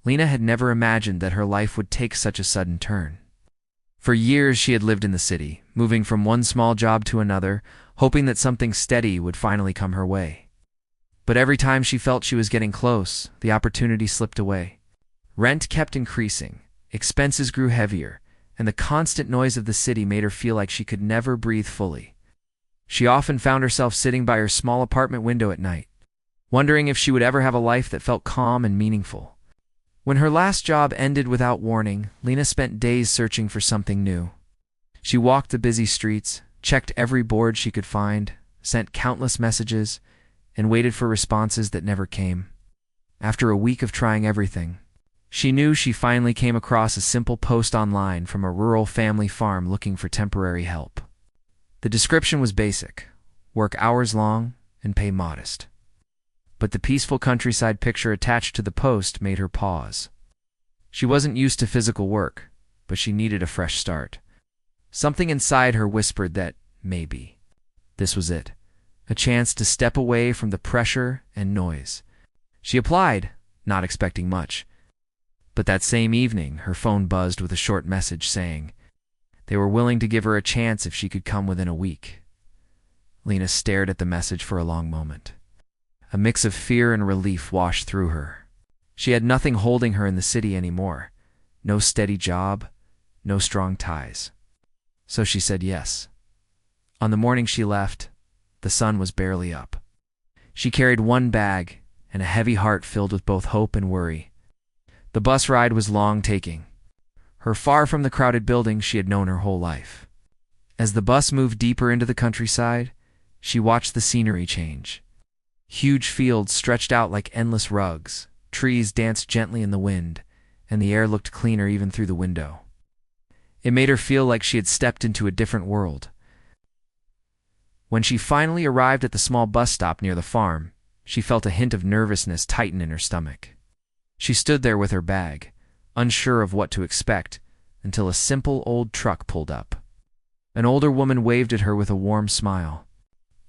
Lena had never imagined that her life would take such a sudden turn. For years she had lived in the city, moving from one small job to another, hoping that something steady would finally come her way. But every time she felt she was getting close, the opportunity slipped away. Rent kept increasing, expenses grew heavier, and the constant noise of the city made her feel like she could never breathe fully. She often found herself sitting by her small apartment window at night, wondering if she would ever have a life that felt calm and meaningful. When her last job ended without warning, Lena spent days searching for something new. She walked the busy streets, checked every board she could find, sent countless messages, and waited for responses that never came. After a week of trying everything, she knew she finally came across a simple post online from a rural family farm looking for temporary help. The description was basic: work hours long and pay modest. But the peaceful countryside picture attached to the post made her pause. She wasn't used to physical work, but she needed a fresh start. Something inside her whispered that maybe this was it, a chance to step away from the pressure and noise. She applied, not expecting much. But that same evening, her phone buzzed with a short message saying they were willing to give her a chance if she could come within a week. Lena stared at the message for a long moment. A mix of fear and relief washed through her. She had nothing holding her in the city anymore. No steady job, no strong ties. So she said yes. On the morning she left, the sun was barely up. She carried one bag and a heavy heart filled with both hope and worry. The bus ride was long taking her far from the crowded buildings she had known her whole life. As the bus moved deeper into the countryside, she watched the scenery change. Huge fields stretched out like endless rugs, trees danced gently in the wind, and the air looked cleaner even through the window. It made her feel like she had stepped into a different world. When she finally arrived at the small bus stop near the farm, she felt a hint of nervousness tighten in her stomach. She stood there with her bag, unsure of what to expect, until a simple old truck pulled up. An older woman waved at her with a warm smile.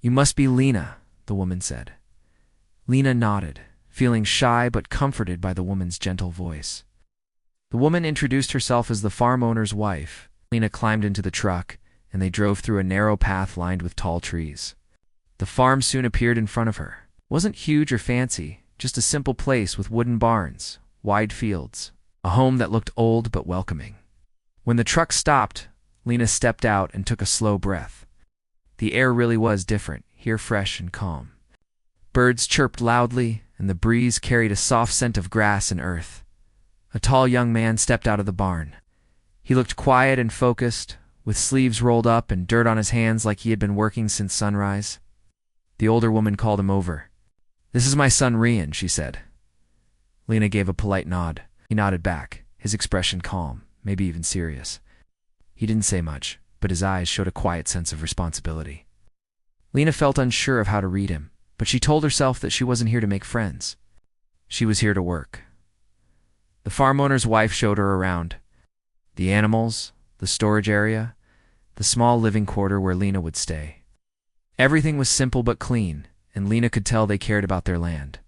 "You must be Lena," the woman said. Lena nodded, feeling shy but comforted by the woman's gentle voice. The woman introduced herself as the farm owner's wife. Lena climbed into the truck, and they drove through a narrow path lined with tall trees. The farm soon appeared in front of her. It wasn't huge or fancy, just a simple place with wooden barns, wide fields, a home that looked old but welcoming. When the truck stopped, Lena stepped out and took a slow breath. The air really was different, here fresh and calm. Birds chirped loudly, and the breeze carried a soft scent of grass and earth. A tall young man stepped out of the barn. He looked quiet and focused, with sleeves rolled up and dirt on his hands like he had been working since sunrise. The older woman called him over. "This is my son Rian," she said. Lena gave a polite nod. He nodded back, his expression calm, maybe even serious. He didn't say much, but his eyes showed a quiet sense of responsibility. Lena felt unsure of how to read him, but she told herself that she wasn't here to make friends. She was here to work. The farm owner's wife showed her around. The animals, the storage area, the small living quarter where Lena would stay. Everything was simple but clean, and Lena could tell they cared about their land.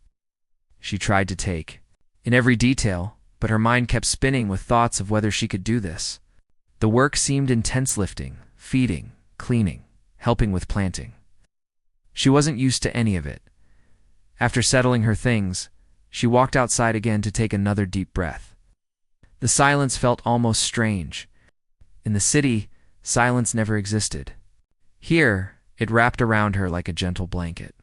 She tried to take in every detail, but her mind kept spinning with thoughts of whether she could do this. The work seemed intense: lifting, feeding, cleaning, helping with planting. She wasn't used to any of it. After settling her things, she walked outside again to take another deep breath. The silence felt almost strange. In the city, silence never existed. Here, it wrapped around her like a gentle blanket.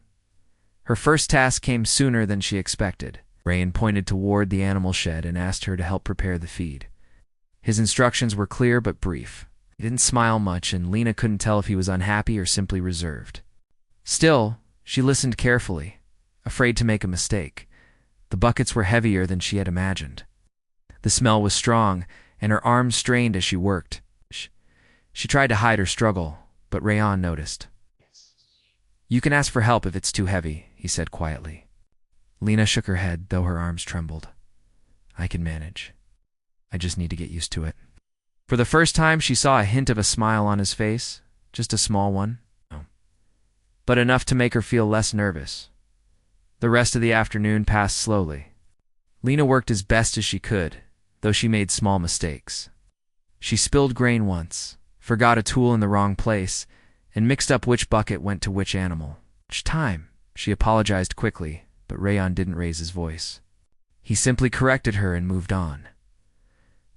Her first task came sooner than she expected. Rayan pointed toward the animal shed and asked her to help prepare the feed. His instructions were clear but brief. He didn't smile much, and Lena couldn't tell if he was unhappy or simply reserved. Still, she listened carefully, afraid to make a mistake. The buckets were heavier than she had imagined. The smell was strong, and her arms strained as she worked. She tried to hide her struggle, but Rayan noticed. "You can ask for help if it's too heavy," he said quietly. Lena shook her head, though her arms trembled. "I can manage. I just need to get used to it." For the first time, she saw a hint of a smile on his face, just a small one, but enough to make her feel less nervous. The rest of the afternoon passed slowly. Lena worked as best as she could, though she made small mistakes. She spilled grain once, forgot a tool in the wrong place, and mixed up which bucket went to which animal. Each time, she apologized quickly, but Rayon didn't raise his voice. He simply corrected her and moved on.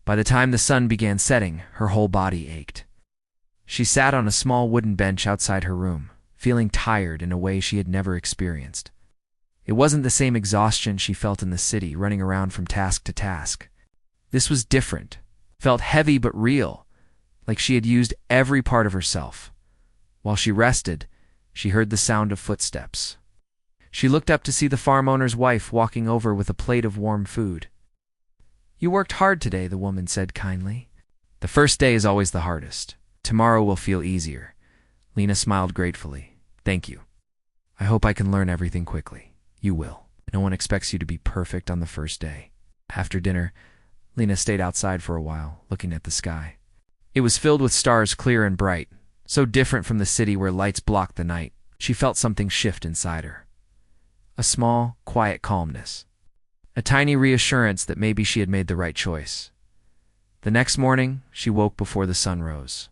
By the time the sun began setting, her whole body ached. She sat on a small wooden bench outside her room, feeling tired in a way she had never experienced. It wasn't the same exhaustion she felt in the city, running around from task to task. This was different, felt heavy but real, like she had used every part of herself. While she rested, she heard the sound of footsteps. She looked up to see the farm owner's wife walking over with a plate of warm food. "You worked hard today," the woman said kindly. "The first day is always the hardest. Tomorrow will feel easier." Lena smiled gratefully. "Thank you. I hope I can learn everything quickly." "You will. No one expects you to be perfect on the first day." After dinner, Lena stayed outside for a while, looking at the sky. It was filled with stars, clear and bright, so different from the city where lights blocked the night. She felt something shift inside her. A small, quiet calmness. A tiny reassurance that maybe she had made the right choice. The next morning, she woke before the sun rose.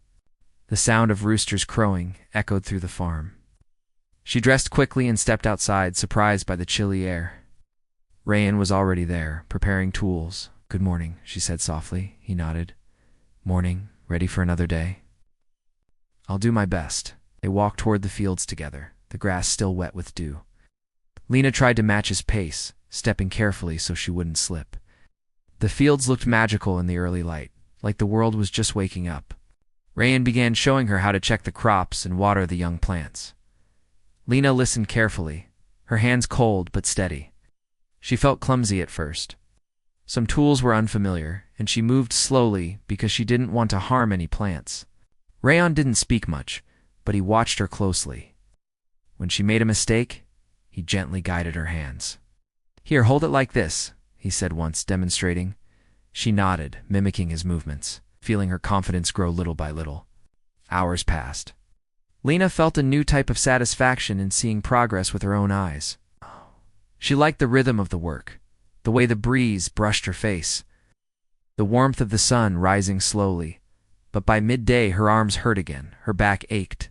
The sound of roosters crowing echoed through the farm. She dressed quickly and stepped outside, surprised by the chilly air. Rayon was already there, preparing tools. "Good morning," she said softly. He nodded. "Morning. Ready for another day?" "I'll do my best." They walked toward the fields together, the grass still wet with dew. Lena tried to match his pace, stepping carefully so she wouldn't slip. The fields looked magical in the early light, like the world was just waking up. Rayon began showing her how to check the crops and water the young plants. Lena listened carefully, her hands cold but steady. She felt clumsy at first. Some tools were unfamiliar, and she moved slowly because she didn't want to harm any plants. Rayon didn't speak much, but he watched her closely. When she made a mistake, he gently guided her hands. "Here, hold it like this," he said once, demonstrating. She nodded, mimicking his movements, feeling her confidence grow little by little. Hours passed. Lena felt a new type of satisfaction in seeing progress with her own eyes. She liked the rhythm of the work, the way the breeze brushed her face, the warmth of the sun rising slowly. But by midday, her arms hurt again, her back ached.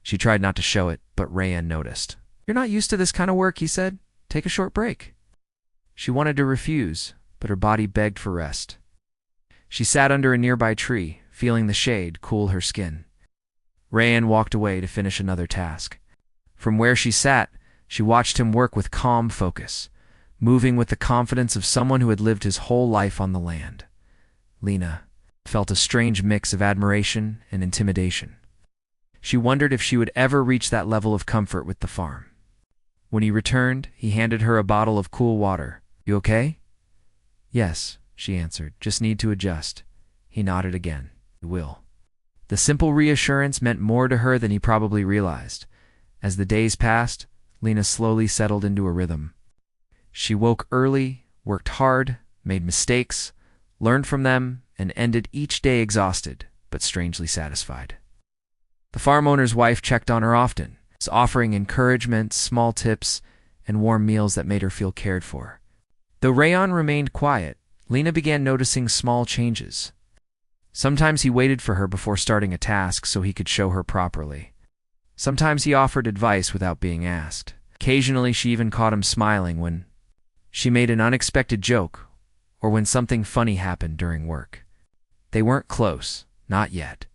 She tried not to show it, but Rayon noticed. "You're not used to this kind of work," he said. "Take a short break." She wanted to refuse, but her body begged for rest. She sat under a nearby tree, feeling the shade cool her skin. Rayon walked away to finish another task. From where she sat, she watched him work with calm focus, moving with the confidence of someone who had lived his whole life on the land. Lena felt a strange mix of admiration and intimidation. She wondered if she would ever reach that level of comfort with the farm. When he returned, he handed her a bottle of cool water. "You okay?" "Yes," she answered. "Just need to adjust." He nodded again. "You will." The simple reassurance meant more to her than he probably realized. As the days passed, Lena slowly settled into a rhythm. She woke early, worked hard, made mistakes, learned from them, and ended each day exhausted, but strangely satisfied. The farm owner's wife checked on her often, offering encouragement, small tips, and warm meals that made her feel cared for. Though Rayon remained quiet, Lena began noticing small changes. Sometimes he waited for her before starting a task so he could show her properly. Sometimes he offered advice without being asked. Occasionally she even caught him smiling when she made an unexpected joke or when something funny happened during work. They weren't close, not yet.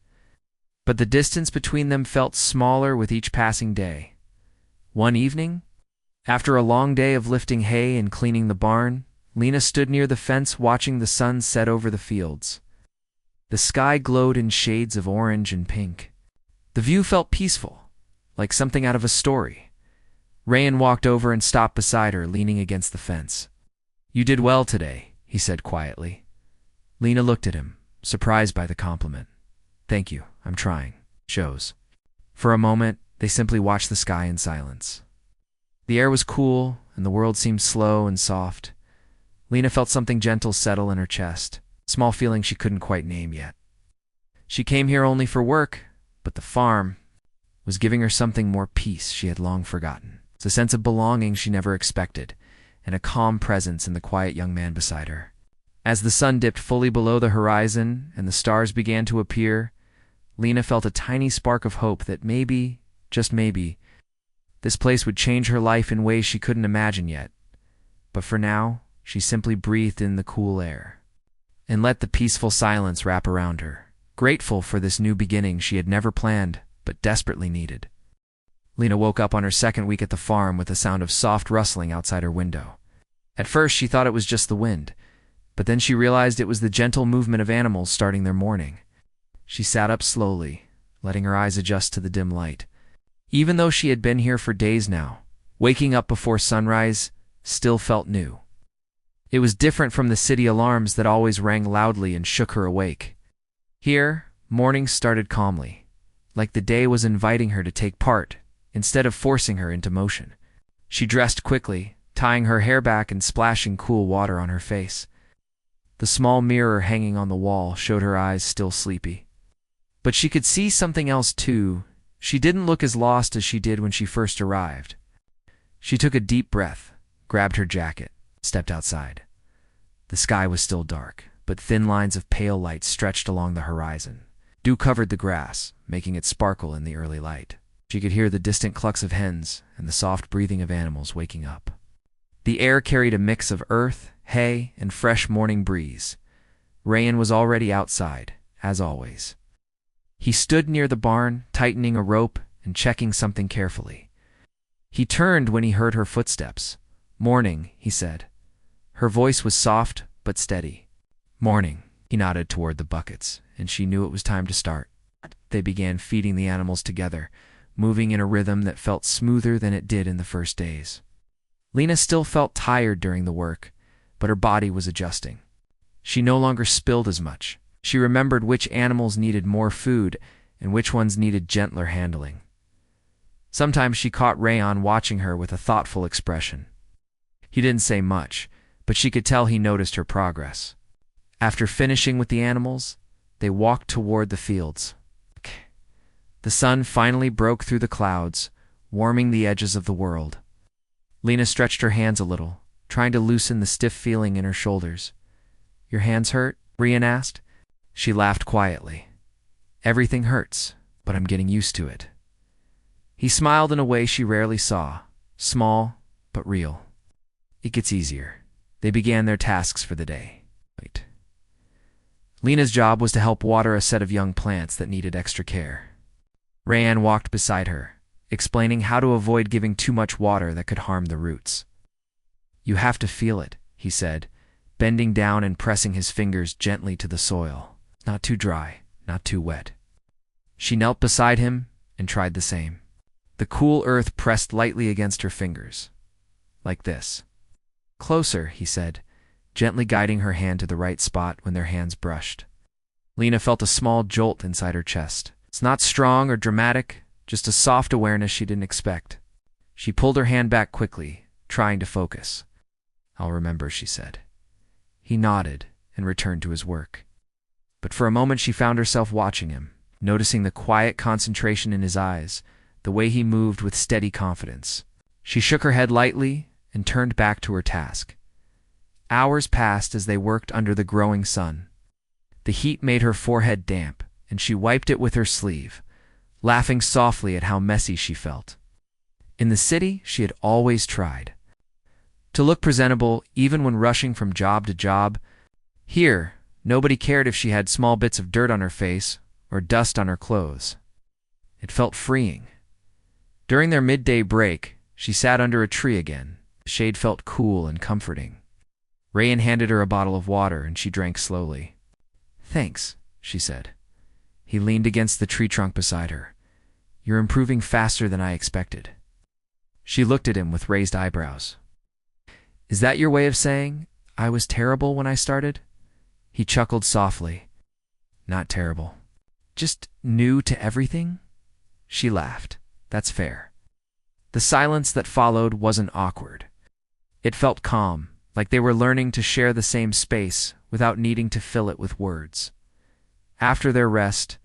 But the distance between them felt smaller with each passing day. One evening, after a long day of lifting hay and cleaning the barn, Lena stood near the fence watching the sun set over the fields. The sky glowed in shades of orange and pink. The view felt peaceful, like something out of a story. Rayon walked over and stopped beside her, leaning against the fence. "You did well today," he said quietly. Lena looked at him, surprised by the compliment. "Thank you, I'm trying." Shows. For a moment, they simply watched the sky in silence. The air was cool, and the world seemed slow and soft. Lena felt something gentle settle in her chest, a small feeling she couldn't quite name yet. She came here only for work, but the farm was giving her something more, peace she had long forgotten. It's a sense of belonging she never expected, and a calm presence in the quiet young man beside her. As the sun dipped fully below the horizon and the stars began to appear, Lena felt a tiny spark of hope that maybe, just maybe, this place would change her life in ways she couldn't imagine yet. But for now, she simply breathed in the cool air and let the peaceful silence wrap around her, grateful for this new beginning she had never planned but desperately needed. Lena woke up on her second week at the farm with the sound of soft rustling outside her window. At first she thought it was just the wind, but then she realized it was the gentle movement of animals starting their morning. She sat up slowly, letting her eyes adjust to the dim light. Even though she had been here for days now, waking up before sunrise still felt new. It was different from the city alarms that always rang loudly and shook her awake. Here, mornings started calmly, like the day was inviting her to take part instead of forcing her into motion. She dressed quickly, tying her hair back and splashing cool water on her face. The small mirror hanging on the wall showed her eyes still sleepy. But she could see something else too. She didn't look as lost as she did when she first arrived. She took a deep breath, grabbed her jacket, stepped outside. The sky was still dark, but thin lines of pale light stretched along the horizon. Dew covered the grass, making it sparkle in the early light. She could hear the distant clucks of hens and the soft breathing of animals waking up. The air carried a mix of earth, hay, and fresh morning breeze. Rayan was already outside, as always. He stood near the barn, tightening a rope and checking something carefully. He turned when he heard her footsteps. "Morning," he said. Her voice was soft but steady. "Morning." He nodded toward the buckets, and she knew it was time to start. They began feeding the animals together, moving in a rhythm that felt smoother than it did in the first days. Lena still felt tired during the work, but her body was adjusting. She no longer spilled as much. She remembered which animals needed more food and which ones needed gentler handling. Sometimes she caught Rayan watching her with a thoughtful expression. He didn't say much, but she could tell he noticed her progress. After finishing with the animals, they walked toward the fields. The sun finally broke through the clouds, warming the edges of the world. Lena stretched her hands a little, trying to loosen the stiff feeling in her shoulders. "Your hands hurt?" Rayan asked. She laughed quietly. "Everything hurts, but I'm getting used to it." He smiled in a way she rarely saw, small but real. "It gets easier." They began their tasks for the day. Lena's job was to help water a set of young plants that needed extra care. Rayan walked beside her, explaining how to avoid giving too much water that could harm the roots. "You have to feel it," he said, bending down and pressing his fingers gently to the soil. Not too dry, not too wet. She knelt beside him and tried the same. The cool earth pressed lightly against her fingers. "Like this." "Closer," he said, gently guiding her hand to the right spot when their hands brushed. Lena felt a small jolt inside her chest. It's not strong or dramatic, just a soft awareness she didn't expect. She pulled her hand back quickly, trying to focus. "I'll remember," she said. He nodded and returned to his work. But for a moment she found herself watching him, noticing the quiet concentration in his eyes, the way he moved with steady confidence. She shook her head lightly and turned back to her task. Hours passed as they worked under the growing sun. The heat made her forehead damp, and she wiped it with her sleeve, laughing softly at how messy she felt. In the city, she had always tried to look presentable even when rushing from job to job. Here, nobody cared if she had small bits of dirt on her face or dust on her clothes. It felt freeing. During their midday break, she sat under a tree again. The shade felt cool and comforting. Rayan handed her a bottle of water and she drank slowly. "Thanks," she said. He leaned against the tree trunk beside her. "You're improving faster than I expected." She looked at him with raised eyebrows. "Is that your way of saying I was terrible when I started?" He chuckled softly. "Not terrible. Just new to everything?" She laughed. "That's fair." The silence that followed wasn't awkward. It felt calm, like they were learning to share the same space without needing to fill it with words. After their rest,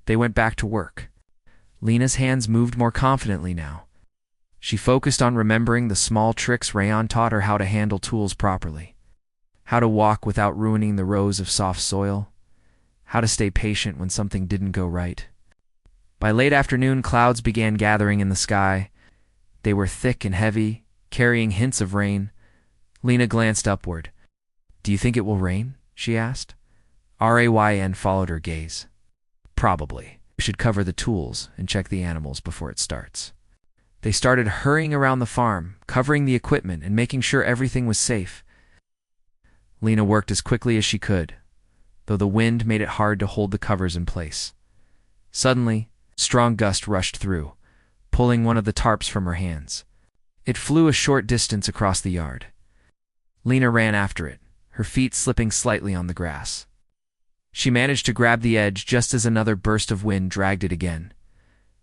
they went back to work. Lena's hands moved more confidently now. She focused on remembering the small tricks Rayan taught her: how to handle tools properly, how to walk without ruining the rows of soft soil, how to stay patient when something didn't go right. By late afternoon, clouds began gathering in the sky. They were thick and heavy, carrying hints of rain. Lena glanced upward. "Do you think it will rain?" she asked. Ryan followed her gaze. "Probably. We should cover the tools and check the animals before it starts." They started hurrying around the farm, covering the equipment and making sure everything was safe. Lena worked as quickly as she could, though the wind made it hard to hold the covers in place. Suddenly, a strong gust rushed through, pulling one of the tarps from her hands. It flew a short distance across the yard. Lena ran after it, her feet slipping slightly on the grass. She managed to grab the edge just as another burst of wind dragged it again.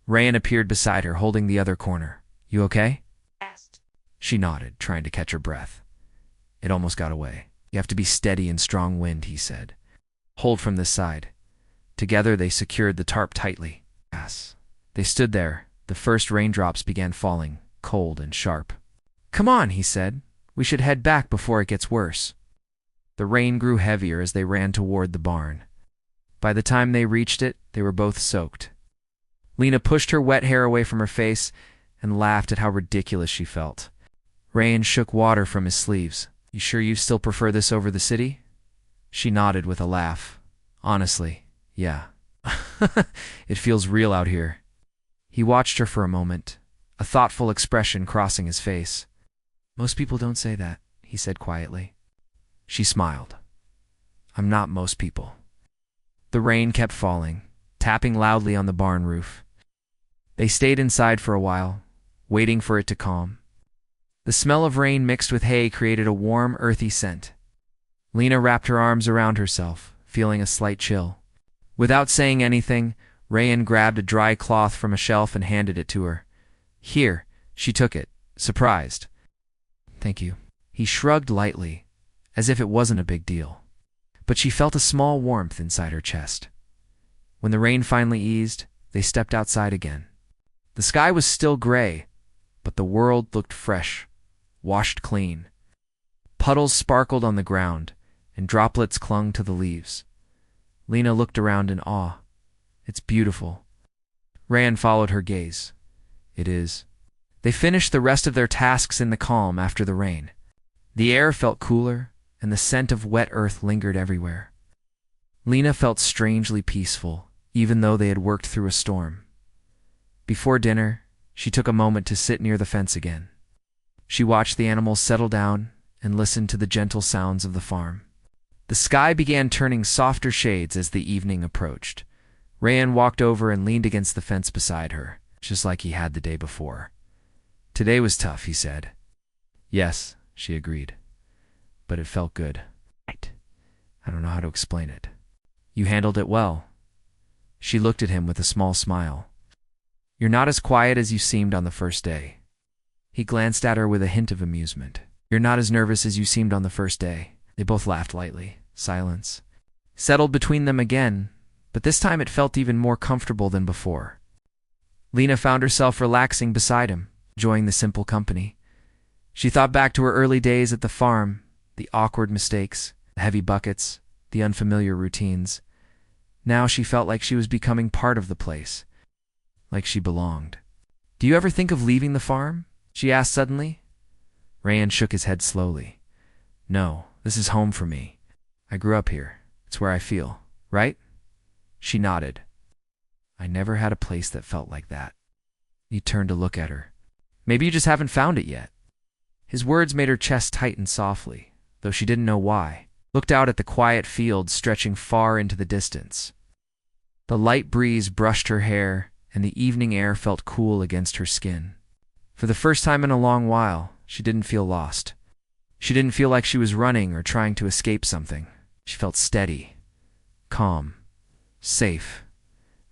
Rayan appeared beside her, holding the other corner. "You okay?" Asked. She nodded, trying to catch her breath. "It almost got away. You have to be steady in strong wind," he said. "Hold from this side." Together they secured the tarp tightly. Yes. They stood there. The first raindrops began falling, cold and sharp. "Come on," he said. "We should head back before it gets worse." The rain grew heavier as they ran toward the barn. By the time they reached it, they were both soaked. Lena pushed her wet hair away from her face and laughed at how ridiculous she felt. Rayan shook water from his sleeves. "You sure you still prefer this over the city?" She nodded with a laugh. "Honestly, yeah. It feels real out here." He watched her for a moment, a thoughtful expression crossing his face. "Most people don't say that," he said quietly. She smiled. "I'm not most people." The rain kept falling, tapping loudly on the barn roof. They stayed inside for a while, waiting for it to calm. The smell of rain mixed with hay created a warm, earthy scent. Lena wrapped her arms around herself, feeling a slight chill. Without saying anything, Rayan grabbed a dry cloth from a shelf and handed it to her. "Here." She took it, surprised. "Thank you." He shrugged lightly, as if it wasn't a big deal. But she felt a small warmth inside her chest. When the rain finally eased, they stepped outside again. The sky was still gray, but the world looked fresh, washed clean. Puddles sparkled on the ground, and droplets clung to the leaves. Lena looked around in awe. "It's beautiful." Rayan followed her gaze. "It is." They finished the rest of their tasks in the calm after the rain. The air felt cooler, and the scent of wet earth lingered everywhere. Lena felt strangely peaceful, even though they had worked through a storm. Before dinner, she took a moment to sit near the fence again. She watched the animals settle down and listened to the gentle sounds of the farm. The sky began turning softer shades as the evening approached. Rayan walked over and leaned against the fence beside her, just like he had the day before. "Today was tough," he said. "Yes," she agreed. "But it felt good." "I don't know how to explain it." "You handled it well." She looked at him with a small smile. "You're not as quiet as you seemed on the first day." He glanced at her with a hint of amusement. "You're not as nervous as you seemed on the first day." They both laughed lightly. Silence settled between them again, but this time it felt even more comfortable than before. Lena found herself relaxing beside him, enjoying the simple company. She thought back to her early days at the farm, the awkward mistakes, the heavy buckets, the unfamiliar routines. Now she felt like she was becoming part of the place, like she belonged. "Do you ever think of leaving the farm?" she asked suddenly. Rayan shook his head slowly. "No, this is home for me. I grew up here. It's where I feel, right?" She nodded. "I never had a place that felt like that." He turned to look at her. "Maybe you just haven't found it yet." His words made her chest tighten softly, though she didn't know why. Looked out at the quiet fields stretching far into the distance. The light breeze brushed her hair, and the evening air felt cool against her skin. For the first time in a long while, she didn't feel lost. She didn't feel like she was running or trying to escape something. She felt steady, calm, safe.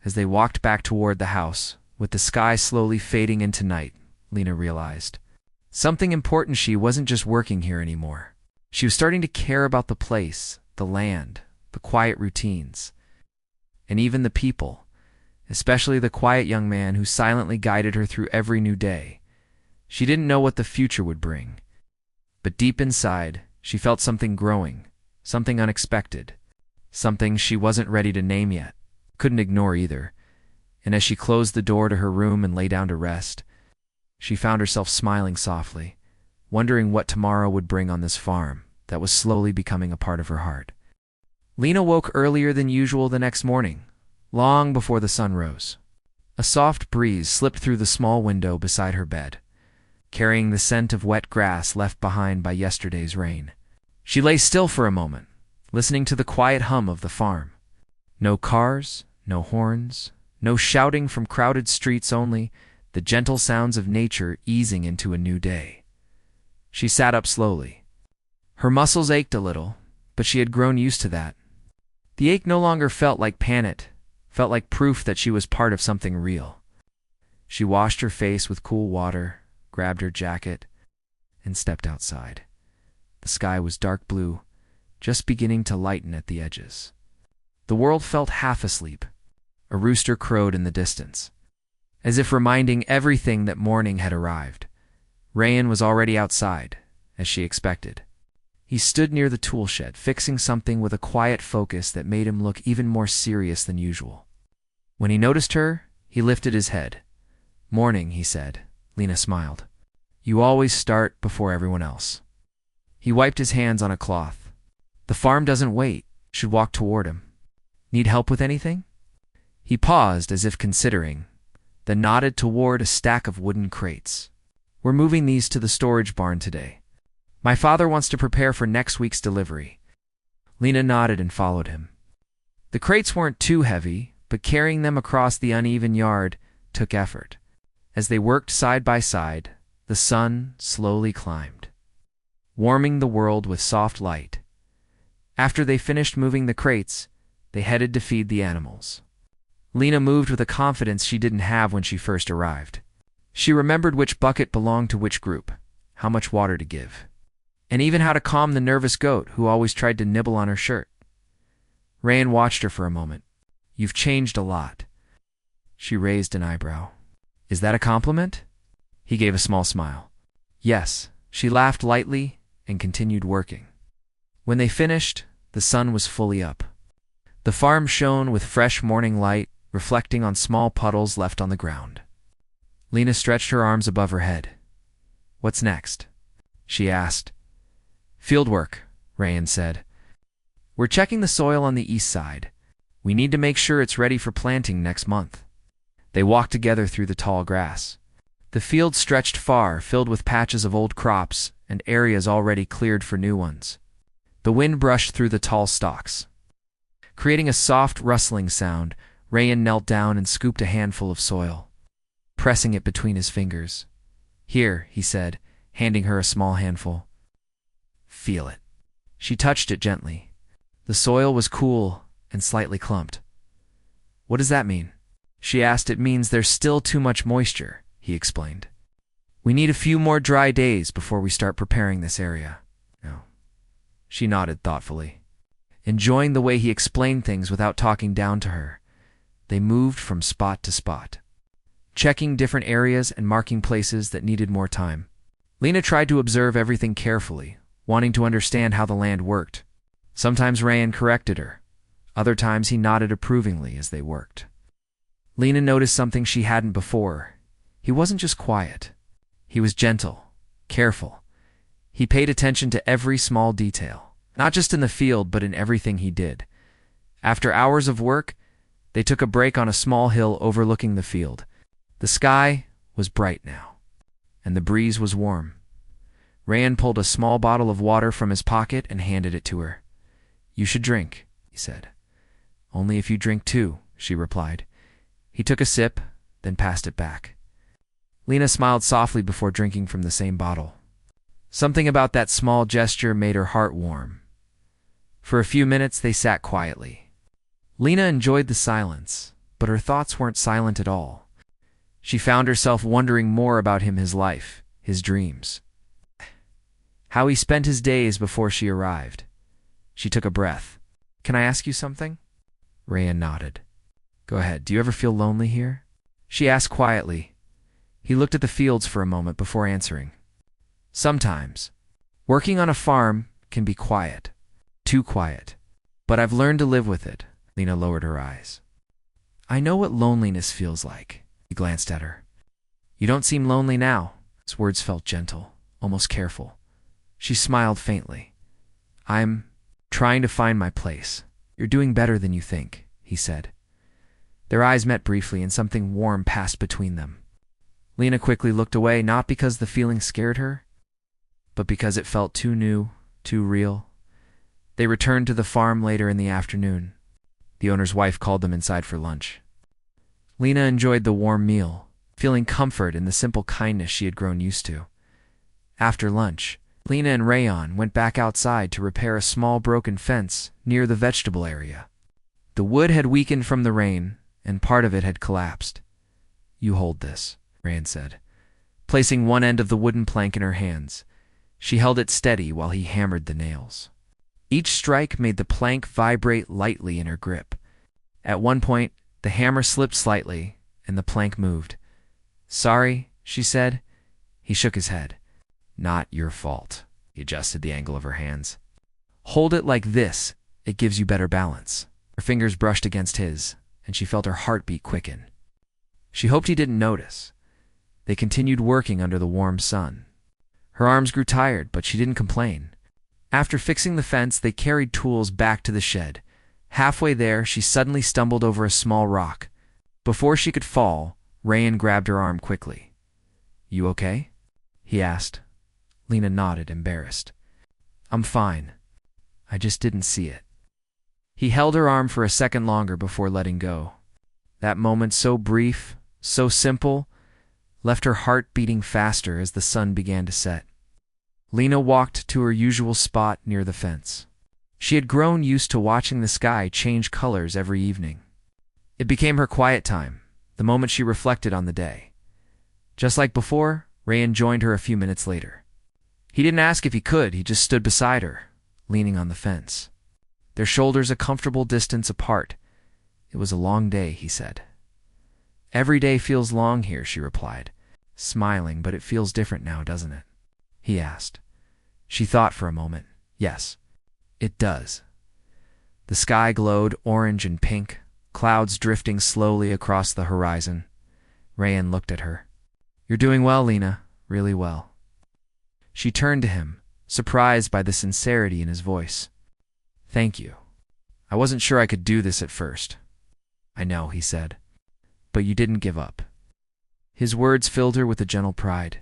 As they walked back toward the house, with the sky slowly fading into night, Lena realized something important. She wasn't just working here anymore. She was starting to care about the place, the land, the quiet routines, and even the people, especially the quiet young man who silently guided her through every new day. She didn't know what the future would bring, but deep inside, she felt something growing, something unexpected, something she wasn't ready to name yet, couldn't ignore either. And as she closed the door to her room and lay down to rest, she found herself smiling softly, wondering what tomorrow would bring on this farm that was slowly becoming a part of her heart. Lena woke earlier than usual the next morning, long before the sun rose. A soft breeze slipped through the small window beside her bed, carrying the scent of wet grass left behind by yesterday's rain. She lay still for a moment, listening to the quiet hum of the farm. No cars, no horns, no shouting from crowded streets, only the gentle sounds of nature easing into a new day. She sat up slowly. Her muscles ached a little, but she had grown used to that. The ache no longer felt like panic, felt like proof that she was part of something real. She washed her face with cool water, grabbed her jacket, and stepped outside. The sky was dark blue, just beginning to lighten at the edges. The world felt half asleep. A rooster crowed in the distance, as if reminding everything that morning had arrived. Rayan was already outside, as she expected. He stood near the tool shed, fixing something with a quiet focus that made him look even more serious than usual. When he noticed her, he lifted his head. "Morning," he said. Lena smiled. "You always start before everyone else." He wiped his hands on a cloth. "The farm doesn't wait," should walk toward him. "Need help with anything?" He paused as if considering, then nodded toward a stack of wooden crates. "We're moving these to the storage barn today. My father wants to prepare for next week's delivery." Lena nodded and followed him. The crates weren't too heavy, but carrying them across the uneven yard took effort. As they worked side by side, the sun slowly climbed, warming the world with soft light. After they finished moving the crates, they headed to feed the animals. Lena moved with a confidence she didn't have when she first arrived. She remembered which bucket belonged to which group, how much water to give, and even how to calm the nervous goat who always tried to nibble on her shirt. Rayan watched her for a moment. "You've changed a lot." She raised an eyebrow. "Is that a compliment?" He gave a small smile. "Yes." She laughed lightly and continued working. When they finished, the sun was fully up. The farm shone with fresh morning light, reflecting on small puddles left on the ground. Lena stretched her arms above her head. "What's next?" she asked. "Field work," Rayan said. "We're checking the soil on the east side. We need to make sure it's ready for planting next month." They walked together through the tall grass. The field stretched far, filled with patches of old crops and areas already cleared for new ones. The wind brushed through the tall stalks, creating a soft rustling sound. Rayan knelt down and scooped a handful of soil, pressing it between his fingers. "Here," he said, handing her a small handful. "Feel it." She touched it gently. The soil was cool and slightly clumped. "What does that mean?" she asked. "It means there's still too much moisture," he explained. "We need a few more dry days before we start preparing this area." "No." She nodded thoughtfully, enjoying the way he explained things without talking down to her. They moved from spot to spot, checking different areas and marking places that needed more time. Lena tried to observe everything carefully, wanting to understand how the land worked. Sometimes Rayan corrected her. Other times he nodded approvingly as they worked. Lena noticed something she hadn't before. He wasn't just quiet. He was gentle, careful. He paid attention to every small detail, not just in the field, but in everything he did. After hours of work, they took a break on a small hill overlooking the field. The sky was bright now, and the breeze was warm. Rayan pulled a small bottle of water from his pocket and handed it to her. "You should drink," he said. "Only if you drink too," she replied. He took a sip, then passed it back. Lena smiled softly before drinking from the same bottle. Something about that small gesture made her heart warm. For a few minutes they sat quietly. Lena enjoyed the silence, but her thoughts weren't silent at all. She found herself wondering more about him, his life, his dreams, how he spent his days before she arrived. She took a breath. "Can I ask you something?" Rayan nodded. "Go ahead. Do you ever feel lonely here?" she asked quietly. He looked at the fields for a moment before answering. Sometimes. Working on a farm can be quiet. Too quiet. But I've learned to live with it. Lena lowered her eyes. I know what loneliness feels like. He glanced at her. You don't seem lonely now. His words felt gentle, almost careful. She smiled faintly. I'm trying to find my place. You're doing better than you think, he said. Their eyes met briefly and something warm passed between them. Lena quickly looked away, not because the feeling scared her, but because it felt too new, too real. They returned to the farm later in the afternoon. The owner's wife called them inside for lunch. Lena enjoyed the warm meal, feeling comfort in the simple kindness she had grown used to. After lunch, Lena and Rayon went back outside to repair a small broken fence near the vegetable area. The wood had weakened from the rain, and part of it had collapsed. You hold this, Rayon said, placing one end of the wooden plank in her hands. She held it steady while he hammered the nails. Each strike made the plank vibrate lightly in her grip. At one point, the hammer slipped slightly, and the plank moved. Sorry, she said. He shook his head. Not your fault. He adjusted the angle of her hands. Hold it like this. It gives you better balance. Her fingers brushed against his, and she felt her heartbeat quicken. She hoped he didn't notice. They continued working under the warm sun. Her arms grew tired, but she didn't complain. After fixing the fence, they carried tools back to the shed. Halfway there, she suddenly stumbled over a small rock. Before she could fall, Rayon grabbed her arm quickly. You okay? He asked. Lena nodded, embarrassed. I'm fine. I just didn't see it. He held her arm for a second longer before letting go. That moment, so brief, so simple, left her heart beating faster as the sun began to set. Lena walked to her usual spot near the fence. She had grown used to watching the sky change colors every evening. It became her quiet time, the moment she reflected on the day. Just like before, Rayon joined her a few minutes later. He didn't ask if he could, he just stood beside her, leaning on the fence. Their shoulders a comfortable distance apart. It was a long day, he said. Every day feels long here, she replied, smiling, but it feels different now, doesn't it? He asked. She thought for a moment. Yes, it does. The sky glowed orange and pink, clouds drifting slowly across the horizon. Rayon looked at her. You're doing well, Lena, really well. She turned to him, surprised by the sincerity in his voice. Thank you. I wasn't sure I could do this at first. I know, he said. But you didn't give up. His words filled her with a gentle pride.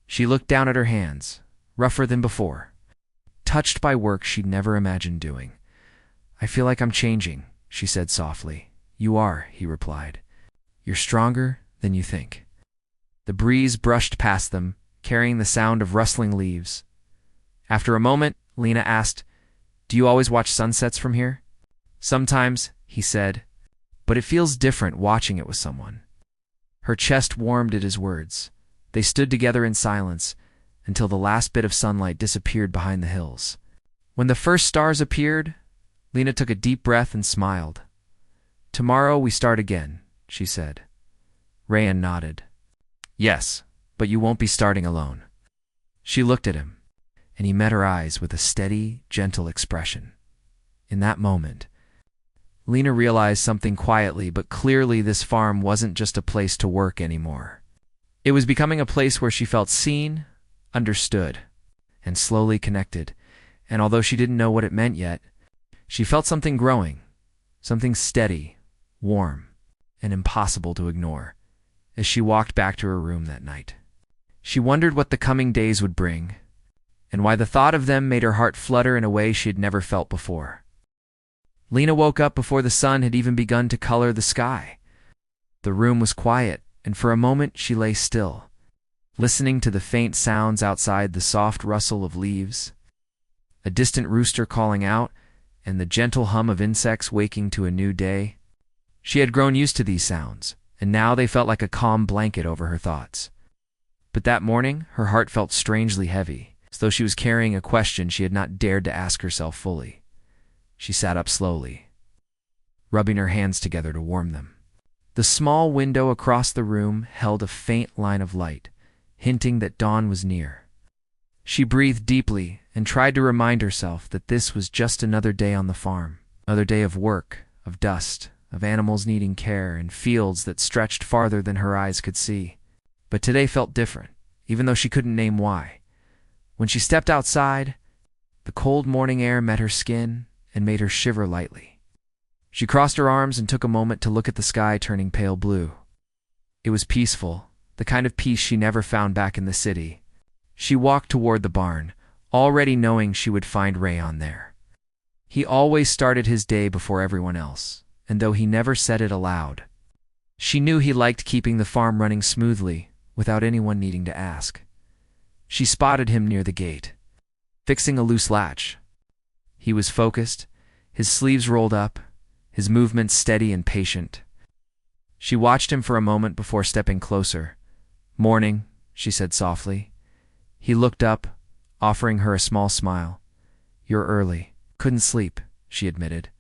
She looked down at her hands, rougher than before, touched by work she'd never imagined doing. I feel like I'm changing, she said softly. You are, he replied. You're stronger than you think. The breeze brushed past them, carrying the sound of rustling leaves. After a moment, Lena asked, Do you always watch sunsets from here? Sometimes, he said, but it feels different watching it with someone. Her chest warmed at his words. They stood together in silence until the last bit of sunlight disappeared behind the hills. When the first stars appeared, Lena took a deep breath and smiled. Tomorrow we start again, she said. Rayon nodded. Yes, but you won't be starting alone. She looked at him, and he met her eyes with a steady, gentle expression. In that moment, Lena realized something quietly but clearly: this farm wasn't just a place to work anymore. It was becoming a place where she felt seen, understood, and slowly connected. And although she didn't know what it meant yet, she felt something growing, something steady, warm, and impossible to ignore, as she walked back to her room that night. She wondered what the coming days would bring, and why the thought of them made her heart flutter in a way she had never felt before. Lena woke up before the sun had even begun to color the sky. The room was quiet, and for a moment she lay still, listening to the faint sounds outside, the soft rustle of leaves, a distant rooster calling out, and the gentle hum of insects waking to a new day. She had grown used to these sounds, and now they felt like a calm blanket over her thoughts. But that morning, her heart felt strangely heavy, as though she was carrying a question she had not dared to ask herself fully. She sat up slowly, rubbing her hands together to warm them. The small window across the room held a faint line of light, hinting that dawn was near. She breathed deeply and tried to remind herself that this was just another day on the farm, another day of work, of dust, of animals needing care, and fields that stretched farther than her eyes could see. But today felt different, even though she couldn't name why. When she stepped outside, the cold morning air met her skin and made her shiver lightly. She crossed her arms and took a moment to look at the sky turning pale blue. It was peaceful, the kind of peace she never found back in the city. She walked toward the barn, already knowing she would find Rayon there. He always started his day before everyone else, and though he never said it aloud, she knew he liked keeping the farm running smoothly without anyone needing to ask. She spotted him near the gate, fixing a loose latch. He was focused, his sleeves rolled up, his movements steady and patient. She watched him for a moment before stepping closer. "Morning," she said softly. He looked up, offering her a small smile. "You're early." "Couldn't sleep," she admitted.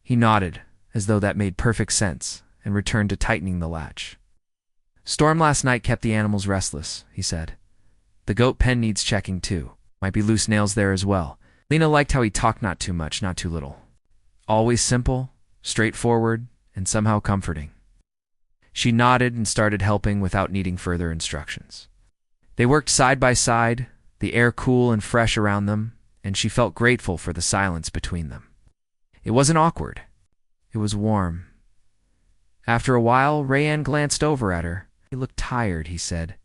He nodded, as though that made perfect sense, and returned to tightening the latch. "Storm last night kept the animals restless," he said. "The goat pen needs checking too. Might be loose nails there as well." Lena liked how he talked, not too much, not too little. Always simple, straightforward, and somehow comforting. She nodded and started helping without needing further instructions. They worked side by side, the air cool and fresh around them, and she felt grateful for the silence between them. It wasn't awkward. It was warm. After a while, Rayanne glanced over at her. "You look tired," he said.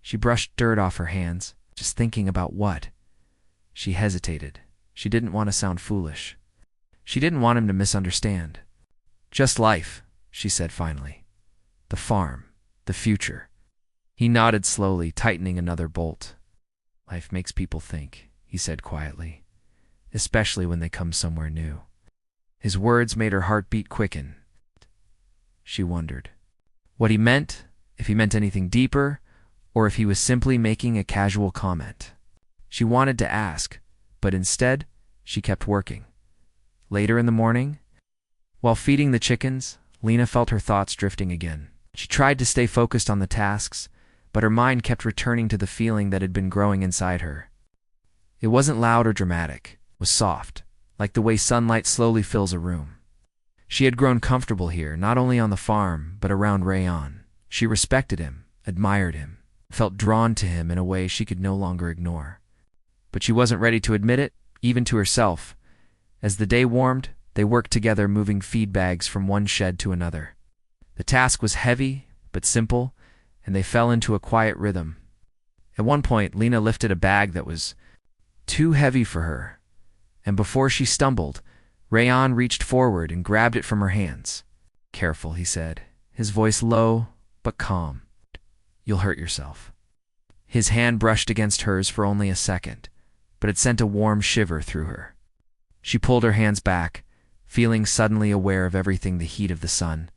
She brushed dirt off her hands. "Just thinking about what?" She hesitated. She didn't want to sound foolish. She didn't want him to misunderstand. "Just life," she said finally. "The farm, the future." He nodded slowly, tightening another bolt. "Life makes people think," he said quietly, "especially when they come somewhere new." His words made her heartbeat quicken. She wondered what he meant, if he meant anything deeper, or if he was simply making a casual comment. She wanted to ask, but instead, she kept working. Later in the morning, while feeding the chickens, Lena felt her thoughts drifting again. She tried to stay focused on the tasks, but her mind kept returning to the feeling that had been growing inside her. It wasn't loud or dramatic. It was soft, like the way sunlight slowly fills a room. She had grown comfortable here, not only on the farm, but around Rayon. She respected him, admired him, felt drawn to him in a way she could no longer ignore. But she wasn't ready to admit it, even to herself. As the day warmed, they worked together, moving feed bags from one shed to another. The task was heavy, but simple, and they fell into a quiet rhythm. At one point, Lena lifted a bag that was too heavy for her, and before she stumbled, Rayon reached forward and grabbed it from her hands. "Careful," he said, his voice low but calm. "You'll hurt yourself." His hand brushed against hers for only a second, but it sent a warm shiver through her. She pulled her hands back, feeling suddenly aware of everything: the heat of the sun,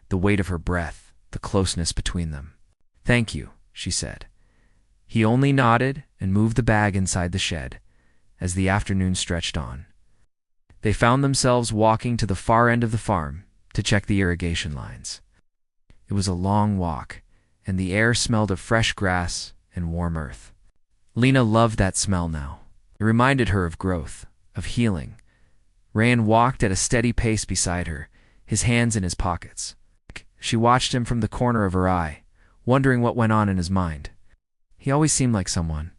the weight of her breath, the closeness between them. "Thank you," she said. He only nodded and moved the bag inside the shed. As the afternoon stretched on, they found themselves walking to the far end of the farm to check the irrigation lines. It was a long walk, and the air smelled of fresh grass and warm earth. Lena loved that smell now. It reminded her of growth, of healing. Rayan walked at a steady pace beside her, his hands in his pockets. She watched him from the corner of her eye, wondering what went on in his mind. He always seemed like someone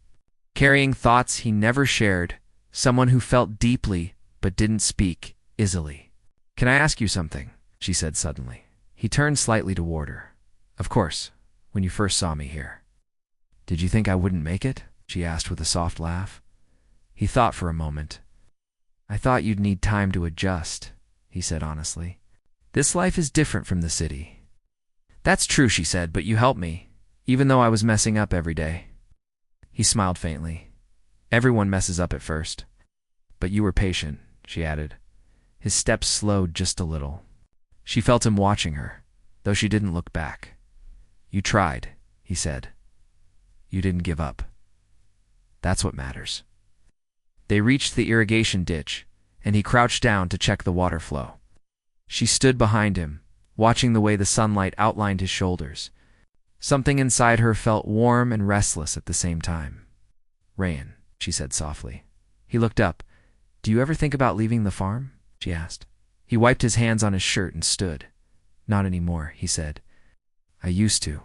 carrying thoughts he never shared, someone who felt deeply but didn't speak easily. "Can I ask you something?" she said suddenly. He turned slightly toward her. "Of course, when you first saw me here." "Did you think I wouldn't make it?" she asked with a soft laugh. He thought for a moment. "I thought you'd need time to adjust," he said honestly. "This life is different from the city." "That's true," she said, "but you helped me, even though I was messing up every day." He smiled faintly. "Everyone messes up at first. But you were patient," she added. His steps slowed just a little. She felt him watching her, though she didn't look back. "You tried," he said. "You didn't give up. That's what matters." They reached the irrigation ditch, and he crouched down to check the water flow. She stood behind him, watching the way the sunlight outlined his shoulders. Something inside her felt warm and restless at the same time. "Rayan," she said softly. He looked up. "Do you ever think about leaving the farm?" she asked. He wiped his hands on his shirt and stood. "Not anymore," he said. "I used to.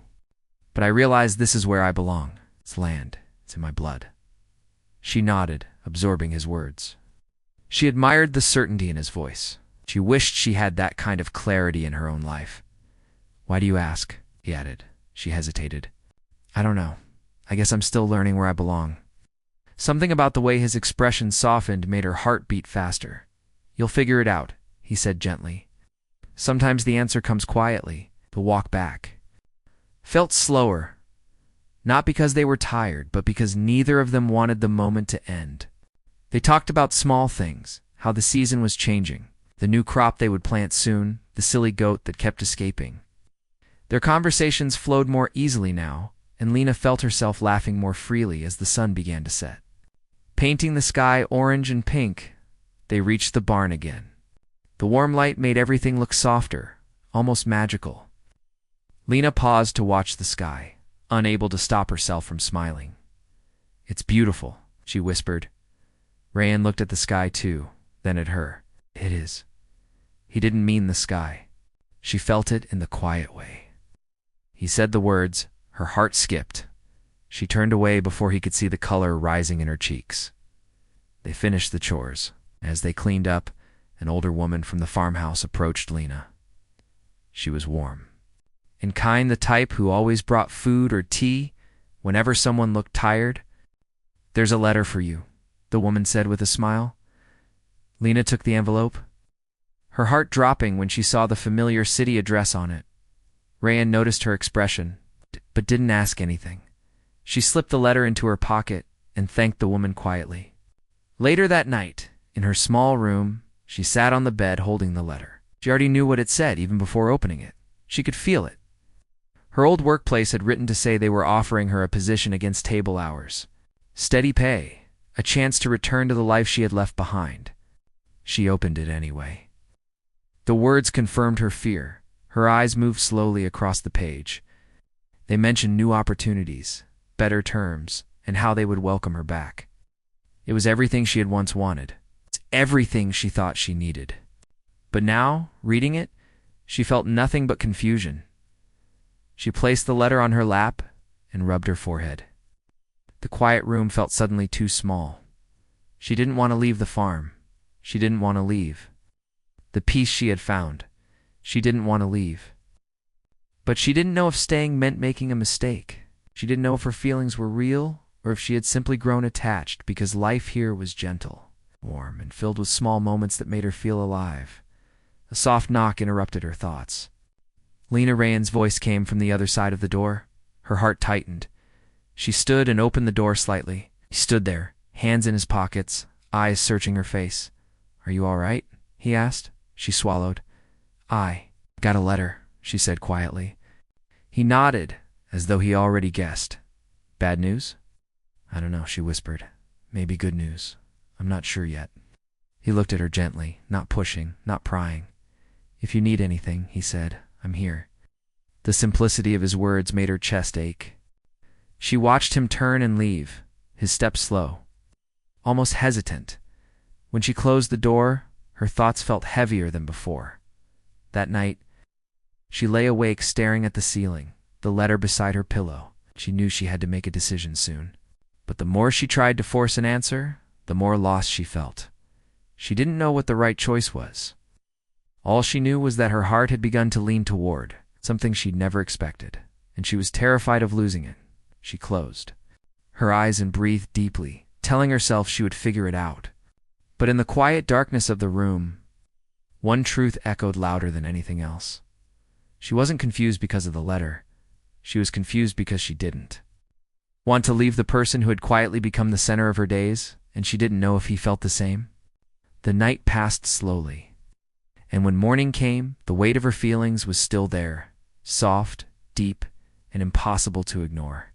But I realize this is where I belong. It's land. It's in my blood." She nodded, absorbing his words. She admired the certainty in his voice. She wished she had that kind of clarity in her own life. "Why do you ask?" he added. She hesitated. "I don't know. I guess I'm still learning where I belong." Something about the way his expression softened made her heart beat faster. "You'll figure it out," he said gently. "Sometimes the answer comes quietly. The walk back felt slower, not because they were tired, but because neither of them wanted the moment to end. They talked about small things, how the season was changing, the new crop they would plant soon, the silly goat that kept escaping. Their conversations flowed more easily now, and Lena felt herself laughing more freely as the sun began to set. Painting the sky orange and pink, they reached the barn again. The warm light made everything look softer, almost magical. Lena paused to watch the sky, unable to stop herself from smiling. "It's beautiful," she whispered. Rayan looked at the sky too, then at her. "It is." He didn't mean the sky. She felt it in the quiet way. He said the words, her heart skipped. She turned away before he could see the color rising in her cheeks. They finished the chores. As they cleaned up, an older woman from the farmhouse approached Lena. She was warm. And kind, the type who always brought food or tea whenever someone looked tired. "There's a letter for you," the woman said with a smile. Lena took the envelope, her heart dropping when she saw the familiar city address on it. Rayan noticed her expression, but didn't ask anything. She slipped the letter into her pocket and thanked the woman quietly. Later that night, in her small room, she sat on the bed holding the letter. She already knew what it said even before opening it. She could feel it. Her old workplace had written to say they were offering her a position against table hours. Steady pay, a chance to return to the life she had left behind. She opened it anyway. The words confirmed her fear. Her eyes moved slowly across the page. They mentioned new opportunities, better terms, and how they would welcome her back. It was everything she had once wanted. It's everything she thought she needed. But now, reading it, she felt nothing but confusion. She placed the letter on her lap and rubbed her forehead. The quiet room felt suddenly too small. She didn't want to leave the farm. She didn't want to leave the peace she had found. She didn't want to leave. But she didn't know if staying meant making a mistake. She didn't know if her feelings were real or if she had simply grown attached because life here was gentle, warm, and filled with small moments that made her feel alive. A soft knock interrupted her thoughts. Lena Rayan's voice came from the other side of the door. Her heart tightened. She stood and opened the door slightly. He stood there, hands in his pockets, eyes searching her face. "Are you all right?" he asked. She swallowed. "I got a letter," she said quietly. He nodded, as though he already guessed. "Bad news?" "I don't know," she whispered. "Maybe good news. I'm not sure yet." He looked at her gently, not pushing, not prying. "If you need anything," he said, "I'm here." The simplicity of his words made her chest ache. She watched him turn and leave, his steps slow, almost hesitant. When she closed the door, her thoughts felt heavier than before. That night, she lay awake staring at the ceiling, the letter beside her pillow. She knew she had to make a decision soon. But the more she tried to force an answer, the more lost she felt. She didn't know what the right choice was. All she knew was that her heart had begun to lean toward something she'd never expected, and she was terrified of losing it. She closed her eyes and breathed deeply, telling herself she would figure it out. But in the quiet darkness of the room, one truth echoed louder than anything else. She wasn't confused because of the letter. She was confused because she didn't want to leave the person who had quietly become the center of her days, and she didn't know if he felt the same. The night passed slowly, and when morning came, the weight of her feelings was still there, soft, deep, and impossible to ignore.